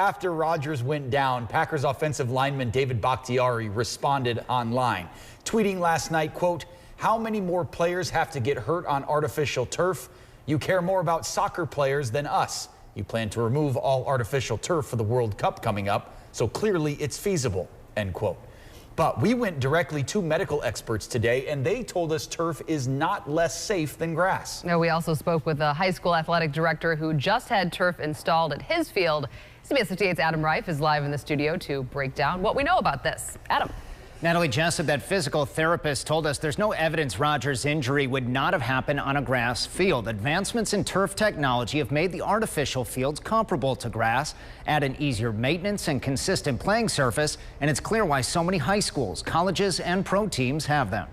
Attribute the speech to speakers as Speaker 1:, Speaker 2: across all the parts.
Speaker 1: After Rodgers went down, Packers offensive lineman David Bakhtiari responded online, tweeting last night, quote, "How many more players have to get hurt on artificial turf? You care more about soccer players than us. You plan to remove all artificial turf for the World Cup coming up, so clearly it's feasible," end quote. But we went directly to medical experts today, and they told us turf is not less safe than grass.
Speaker 2: We also spoke with a high school athletic director who just had turf installed at his field. CBS 58's Adam Reif is live in the studio to break down what we know about this. Adam.
Speaker 3: Natalie Jessup, that physical therapist, told us there's no evidence Rodgers' injury would not have happened on a grass field. Advancements in turf technology have made the artificial fields comparable to grass, add an easier maintenance and consistent playing surface, and it's clear why so many high schools, colleges, and pro teams have them.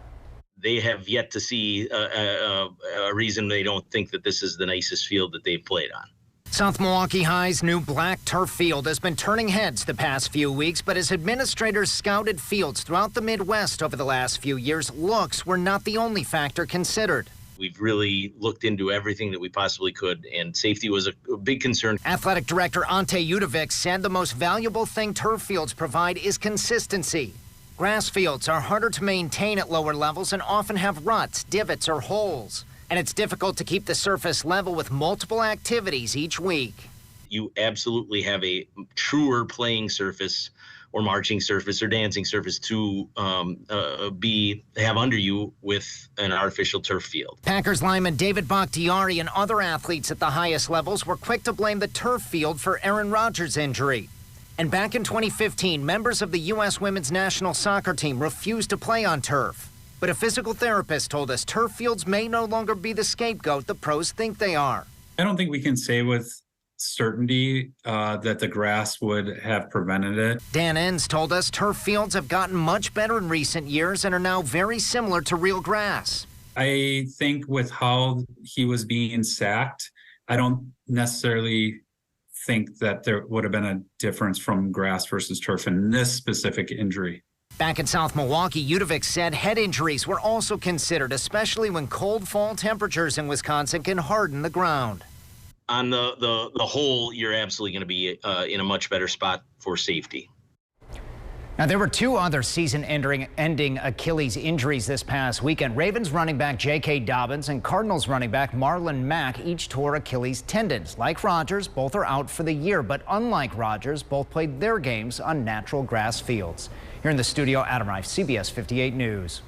Speaker 4: They have yet to see a reason they don't think that this is the nicest field that they've played on.
Speaker 3: South Milwaukee High's new black turf field has been turning heads the past few weeks, but as administrators scouted fields throughout the Midwest over the last few years, looks were not the only factor considered.
Speaker 4: We've really looked into everything that we possibly could, and safety was a big concern.
Speaker 3: Athletic director Ante Udovic said the most valuable thing turf fields provide is consistency. Grass fields are harder to maintain at lower levels and often have ruts, divots, or holes. And it's difficult to keep the surface level with multiple activities each week.
Speaker 4: You absolutely have a truer playing surface or marching surface or dancing surface to have under you with an artificial turf field.
Speaker 3: Packers lineman David Bakhtiari and other athletes at the highest levels were quick to blame the turf field for Aaron Rodgers' injury. And back in 2015, members of the U.S. women's national soccer team refused to play on turf. But a physical therapist told us turf fields may no longer be the scapegoat the pros think they are.
Speaker 5: I don't think we can say with certainty that the grass would have prevented it.
Speaker 3: Dan Enns told us turf fields have gotten much better in recent years and are now very similar to real grass.
Speaker 5: I think with how he was being sacked, I don't necessarily think that there would have been a difference from grass versus turf in this specific injury.
Speaker 3: Back in South Milwaukee, Udovic said head injuries were also considered, especially when cold fall temperatures in Wisconsin can harden the ground.
Speaker 4: On the whole, you're absolutely going to be in a much better spot for safety.
Speaker 3: Now, there were two other season-ending Achilles injuries this past weekend. Ravens running back J.K. Dobbins and Cardinals running back Marlon Mack each tore Achilles tendons. Like Rodgers, both are out for the year, but unlike Rodgers, both played their games on natural grass fields. Here in the studio, Adam Reif, CBS 58 News.